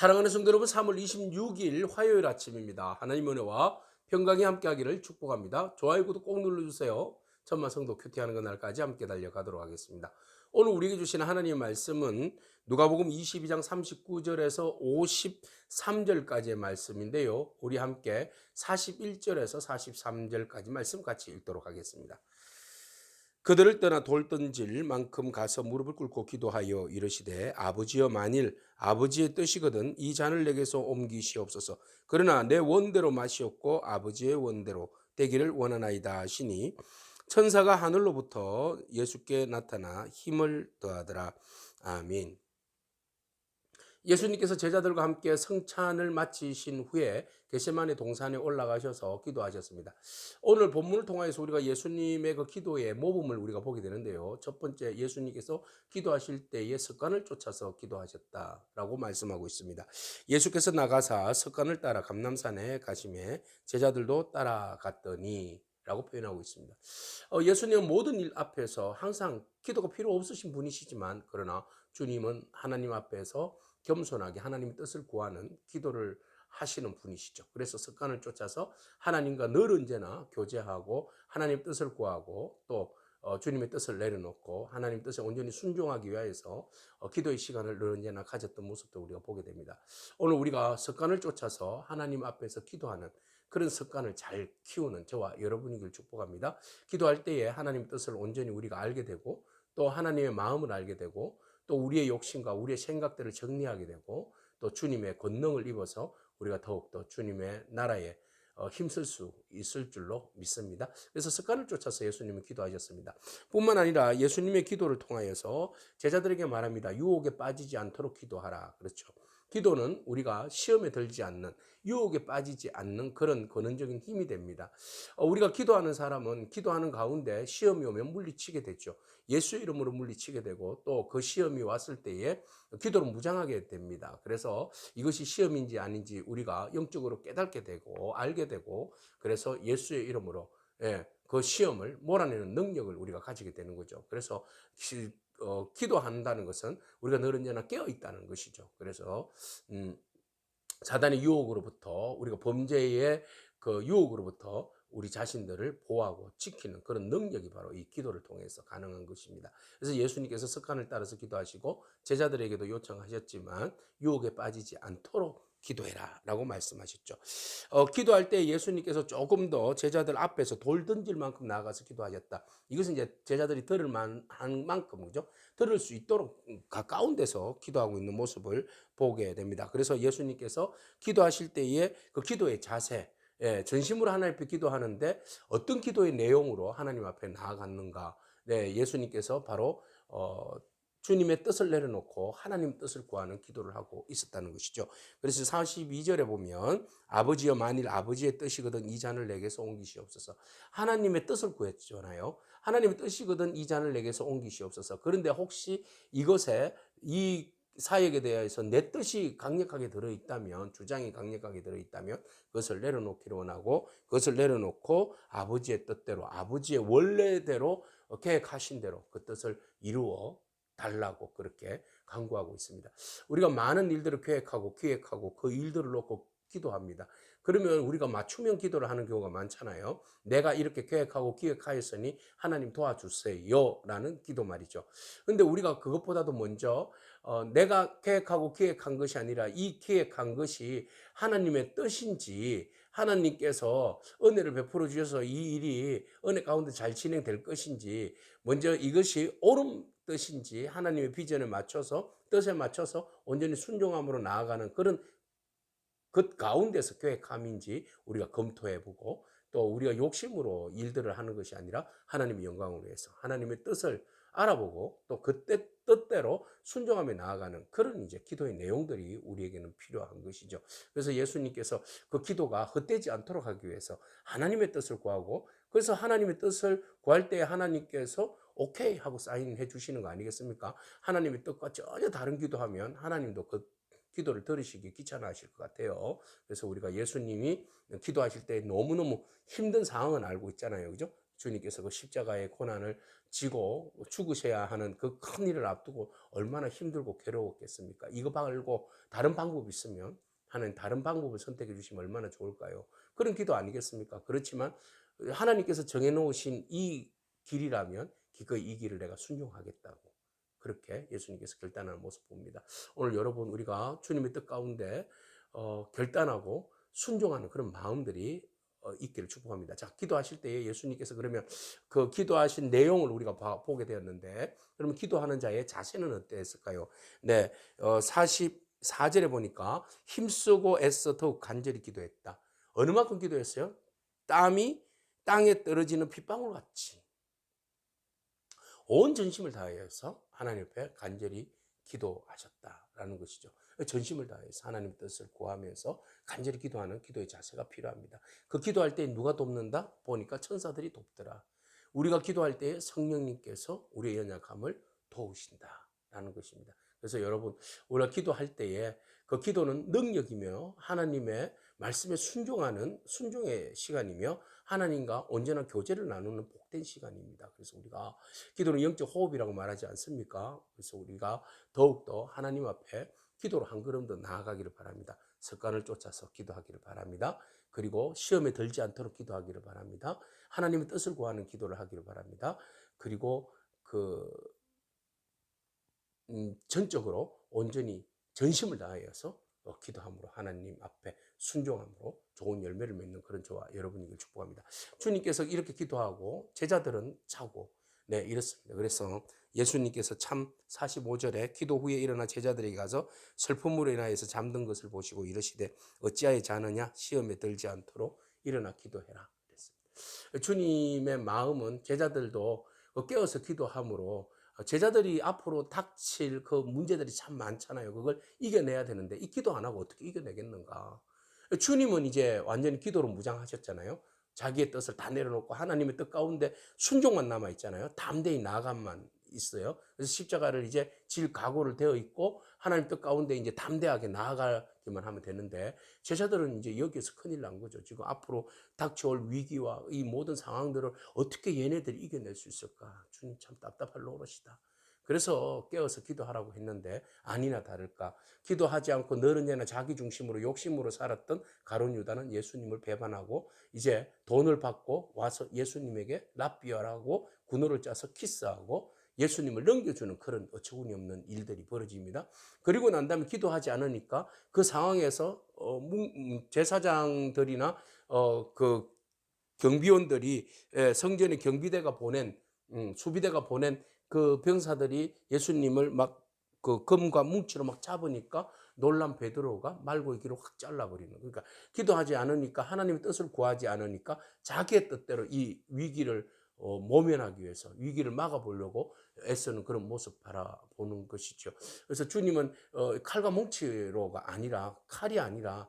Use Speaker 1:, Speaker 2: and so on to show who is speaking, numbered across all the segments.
Speaker 1: 사랑하는 성도 여러분, 3월 26일 화요일 아침입니다. 하나님 은혜와 평강이 함께하기를 축복합니다. 좋아요, 구독 꼭 눌러주세요. 천만 성도 큐티하는 그날까지 함께 달려가도록 하겠습니다. 오늘 우리에게 주시는 하나님의 말씀은 누가복음 22장 39절에서 53절까지의 말씀인데요. 우리 함께 41절에서 43절까지 말씀 같이 읽도록 하겠습니다. 그들을 떠나 돌 던질 만큼 가서 무릎을 꿇고 기도하여 이르시되 아버지여, 만일 아버지의 뜻이거든 이 잔을 내게서 옮기시옵소서. 그러나 내 원대로 마시옵고 아버지의 원대로 되기를 원하나이다 하시니 천사가 하늘로부터 예수께 나타나 힘을 더하더라. 아멘. 예수님께서 제자들과 함께 성찬을 마치신 후에 겟세마네 동산에 올라가셔서 기도하셨습니다. 오늘 본문을 통해서 우리가 예수님의 그 기도의 모범을 우리가 보게 되는데요. 첫 번째, 예수님께서 기도하실 때에 습관을 쫓아서 기도하셨다라고 말씀하고 있습니다. 예수께서 나가사 습관을 따라 감람산에 가시매 제자들도 따라갔더니 라고 표현하고 있습니다. 예수님은 모든 일 앞에서 항상 기도가 필요 없으신 분이시지만, 그러나 주님은 하나님 앞에서 겸손하게 하나님의 뜻을 구하는 기도를 하시는 분이시죠. 그래서 습관을 쫓아서 하나님과 늘 언제나 교제하고 하나님의 뜻을 구하고 또 주님의 뜻을 내려놓고 하나님 뜻에 온전히 순종하기 위해서 기도의 시간을 늘 언제나 가졌던 모습도 우리가 보게 됩니다. 오늘 우리가 습관을 쫓아서 하나님 앞에서 기도하는 그런 습관을 잘 키우는 저와 여러분이길 축복합니다. 기도할 때에 하나님의 뜻을 온전히 우리가 알게 되고 또 하나님의 마음을 알게 되고 또 우리의 욕심과 우리의 생각들을 정리하게 되고 또 주님의 권능을 입어서 우리가 더욱더 주님의 나라에 힘쓸 수 있을 줄로 믿습니다. 그래서 습관을 쫓아서 예수님은 기도하셨습니다. 뿐만 아니라 예수님의 기도를 통하여서 제자들에게 말합니다. 유혹에 빠지지 않도록 기도하라. 그렇죠. 기도는 우리가 시험에 들지 않는, 유혹에 빠지지 않는 그런 근원적인 힘이 됩니다. 우리가 기도하는 사람은 기도하는 가운데 시험이 오면 물리치게 되죠. 예수 이름으로 물리치게 되고 또 그 시험이 왔을 때에 기도를 무장하게 됩니다. 그래서 이것이 시험인지 아닌지 우리가 영적으로 깨닫게 되고 알게 되고, 그래서 예수의 이름으로 그 시험을 몰아내는 능력을 우리가 가지게 되는 거죠. 그래서 기도한다는 것은 우리가 늘 언제나 깨어 있다는 것이죠. 그래서 사단의 유혹으로부터, 우리가 범죄의 그 유혹으로부터 우리 자신들을 보호하고 지키는 그런 능력이 바로 이 기도를 통해서 가능한 것입니다. 그래서 예수님께서 습관을 따라서 기도하시고 제자들에게도 요청하셨지만 유혹에 빠지지 않도록 기도해라 라고 말씀하셨죠. 기도할 때 예수님께서 조금 더 제자들 앞에서 돌 던질 만큼 나아가서 기도하셨다. 이것은 이제 제자들이 들을 만한 만큼, 그죠? 들을 수 있도록 가까운 데서 기도하고 있는 모습을 보게 됩니다. 그래서 예수님께서 기도하실 때에 그 기도의 자세, 전심으로 하나님 앞에 기도하는데 어떤 기도의 내용으로 하나님 앞에 나아갔는가? 네, 예수님께서 바로 주님의 뜻을 내려놓고 하나님 뜻을 구하는 기도를 하고 있었다는 것이죠. 그래서 42절에 보면 아버지여, 만일 아버지의 뜻이거든 이 잔을 내게서 옮기시옵소서. 하나님의 뜻을 구했잖아요. 하나님의 뜻이거든 이 잔을 내게서 옮기시옵소서. 그런데 혹시 이것에 이 사역에 대해서 내 뜻이 강력하게 들어있다면, 주장이 강력하게 들어있다면 그것을 내려놓기를 원하고, 그것을 내려놓고 아버지의 뜻대로, 아버지의 원래대로 계획하신 대로 그 뜻을 이루어 달라고 그렇게 간구하고 있습니다. 우리가 많은 일들을 계획하고 기획하고 그 일들을 놓고 기도합니다. 그러면 우리가 맞춤형 기도를 하는 경우가 많잖아요. 내가 이렇게 계획하고 기획하였으니 하나님 도와주세요 라는 기도 말이죠. 근데 우리가 그것보다도 먼저 내가 계획하고 기획한 것이 아니라 이 기획한 것이 하나님의 뜻인지, 하나님께서 은혜를 베풀어 주셔서 이 일이 은혜 가운데 잘 진행될 것인지, 먼저 이것이 옳은 뜻인지 하나님의 비전에 맞춰서, 뜻에 맞춰서 온전히 순종함으로 나아가는 그런 그 가운데서 계획함인지 우리가 검토해보고, 또 우리가 욕심으로 일들을 하는 것이 아니라 하나님의 영광을 위해서 하나님의 뜻을 알아보고 또 그때 뜻대로 순종하며 나아가는 그런 이제 기도의 내용들이 우리에게는 필요한 것이죠. 그래서 예수님께서 그 기도가 헛되지 않도록 하기 위해서 하나님의 뜻을 구하고, 그래서 하나님의 뜻을 구할 때 하나님께서 오케이 하고 사인해 주시는 거 아니겠습니까? 하나님의 뜻과 전혀 다른 기도하면 하나님도 그 기도를 들으시기 귀찮아하실 것 같아요. 그래서 우리가 예수님이 기도하실 때 너무너무 힘든 상황은 알고 있잖아요. 그죠? 주님께서 그 십자가의 고난을 지고 죽으셔야 하는 그 큰 일을 앞두고 얼마나 힘들고 괴로웠겠습니까? 이거 말고 다른 방법이 있으면 하나님 다른 방법을 선택해 주시면 얼마나 좋을까요? 그런 기도 아니겠습니까? 그렇지만 하나님께서 정해놓으신 이 길이라면 기꺼이 이 길을 내가 순종하겠다고 그렇게 예수님께서 결단하는 모습 봅니다. 오늘 여러분 우리가 주님의 뜻 가운데 결단하고 순종하는 그런 마음들이 있기를 축복합니다. 자, 기도하실 때에 예수님께서 그러면 그 기도하신 내용을 우리가 보게 되었는데, 그러면 기도하는 자의 자세는 어땠을까요? 네, 44절에 보니까 힘쓰고 애써 더욱 간절히 기도했다. 어느 만큼 기도했어요? 땀이 땅에 떨어지는 핏방울 같이 온 전심을 다해서 하나님 앞에 간절히 기도하셨다라는 것이죠. 전심을 다해서 하나님 뜻을 구하면서 간절히 기도하는 기도의 자세가 필요합니다. 그 기도할 때 누가 돕는다? 보니까 천사들이 돕더라. 우리가 기도할 때 성령님께서 우리의 연약함을 도우신다라는 것입니다. 그래서 여러분 우리가 기도할 때에 그 기도는 능력이며 하나님의 말씀에 순종하는 순종의 시간이며 하나님과 언제나 교제를 나누는 복된 시간입니다. 그래서 우리가 기도는 영적 호흡이라고 말하지 않습니까? 그래서 우리가 더욱더 하나님 앞에 기도로 한 걸음 더 나아가기를 바랍니다. 습관을 쫓아서 기도하기를 바랍니다. 그리고 시험에 들지 않도록 기도하기를 바랍니다. 하나님의 뜻을 구하는 기도를 하기를 바랍니다. 그리고 전적으로 온전히 전심을 다하여서 기도함으로 하나님 앞에 순종함으로 좋은 열매를 맺는 그런 저와 여러분이길 축복합니다. 주님께서 이렇게 기도하고 제자들은 자고 이렇습니다. 그래서 예수님께서 참 45절에 기도 후에 일어나 제자들에게 가서 슬픔으로 인하여서 잠든 것을 보시고 이르시되 어찌하여 자느냐 시험에 들지 않도록 일어나 기도해라 그랬습니다. 주님의 마음은 제자들도 깨어서 기도함으로 제자들이 앞으로 닥칠 그 문제들이 참 많잖아요. 그걸 이겨내야 되는데 이 기도 안 하고 어떻게 이겨내겠는가? 주님은 이제 완전히 기도로 무장하셨잖아요. 자기의 뜻을 다 내려놓고 하나님의 뜻 가운데 순종만 남아 있잖아요. 담대히 나아감만 있어요. 그래서 십자가를 이제 질 각오를 되어 있고 하나님 뜻 가운데 이제 담대하게 나아가기만 하면 되는데 제자들은 이제 여기에서 큰일 난 거죠. 지금 앞으로 닥쳐올 위기와 이 모든 상황들을 어떻게 얘네들이 이겨낼 수 있을까? 주님 참 답답할 노릇이다. 그래서 깨어서 기도하라고 했는데 아니나 다를까 기도하지 않고 너른제나 자기 중심으로 욕심으로 살았던 가룟 유다는 예수님을 배반하고 이제 돈을 받고 와서 예수님에게 랍비어라고 군호를 짜서 키스하고 예수님을 넘겨주는 그런 어처구니 없는 일들이 벌어집니다. 그리고 난 다음에 기도하지 않으니까 그 상황에서 제사장들이나 그 경비원들이 성전의 경비대가 보낸 수비대가 보낸 그 병사들이 예수님을 막 그 금과 뭉치로 막 잡으니까 놀란 베드로가 말고 이기로 확 잘라버리는. 그러니까 기도하지 않으니까 하나님의 뜻을 구하지 않으니까 자기의 뜻대로 이 위기를 모면하기 위해서 위기를 막아보려고 애쓰는 그런 모습 바라보는 것이죠. 그래서 주님은 칼과 뭉치로가 아니라 칼이 아니라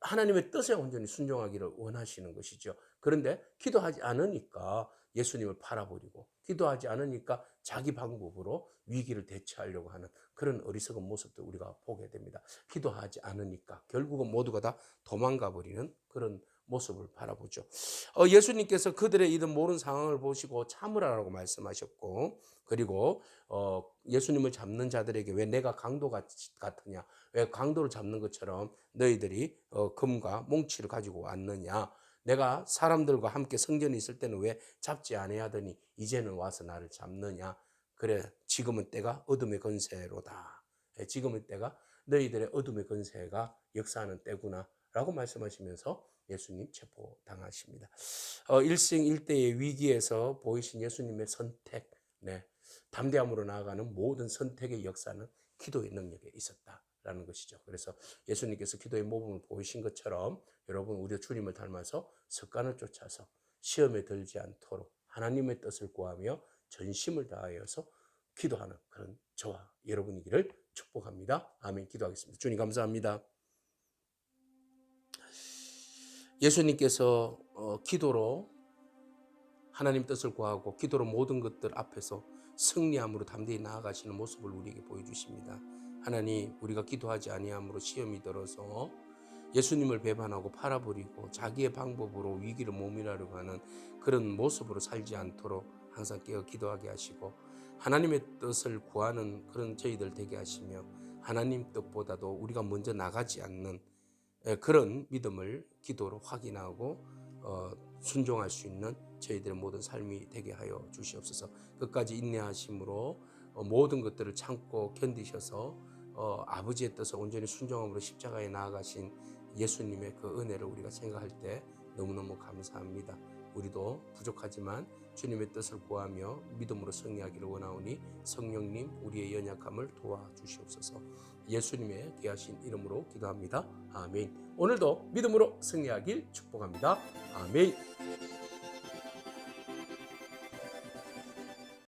Speaker 1: 하나님의 뜻에 온전히 순종하기를 원하시는 것이죠. 그런데 기도하지 않으니까 예수님을 팔아버리고 기도하지 않으니까 자기 방법으로 위기를 대처하려고 하는 그런 어리석은 모습도 우리가 보게 됩니다. 기도하지 않으니까 결국은 모두가 다 도망가 버리는 그런 모습을 바라보죠. 예수님께서 그들의 이런 모든 상황을 보시고 참으라라고 말씀하셨고 그리고 예수님을 잡는 자들에게 왜 내가 강도 같으냐 왜 강도를 잡는 것처럼 너희들이 금과 몽치를 가지고 왔느냐 내가 사람들과 함께 성전에 있을 때는 왜 잡지 아니하더니 이제는 와서 나를 잡느냐 그래 지금은 때가 어둠의 건세로다 지금은 때가 너희들의 어둠의 건세가 역사하는 때구나 라고 말씀하시면서 예수님 체포당하십니다. 일생일대의 위기에서 보이신 예수님의 선택 담대함으로 나아가는 모든 선택의 역사는 기도의 능력에 있었다라는 것이죠. 그래서 예수님께서 기도의 모범을 보이신 것처럼 여러분 우리 주님을 닮아서 습관을 쫓아서 시험에 들지 않도록 하나님의 뜻을 구하며 전심을 다하여서 기도하는 그런 저와 여러분이기를 축복합니다. 아멘. 기도하겠습니다. 주님 감사합니다. 예수님께서 기도로 하나님 뜻을 구하고 기도로 모든 것들 앞에서 승리함으로 담대히 나아가시는 모습을 우리에게 보여주십니다. 하나님 우리가 기도하지 아니함으로 시험이 들어서 예수님을 배반하고 팔아버리고 자기의 방법으로 위기를 모면하려고 하는 그런 모습으로 살지 않도록 항상 깨어 기도하게 하시고 하나님의 뜻을 구하는 그런 저희들 되게 하시며 하나님 뜻보다도 우리가 먼저 나가지 않는 그런 믿음을 기도로 확인하고 순종할 수 있는 저희들의 모든 삶이 되게 하여 주시옵소서. 끝까지 인내하심으로 모든 것들을 참고 견디셔서 아버지의 뜻을 온전히 순종함으로 십자가에 나아가신 예수님의 그 은혜를 우리가 생각할 때 너무너무 감사합니다. 우리도 부족하지만 주님의 뜻을 구하며 믿음으로 승리하기를 원하오니 성령님 우리의 연약함을 도와주시옵소서. 예수님의 귀하신 이름으로 기도합니다. 아멘. 오늘도 믿음으로 승리하길 축복합니다. 아멘.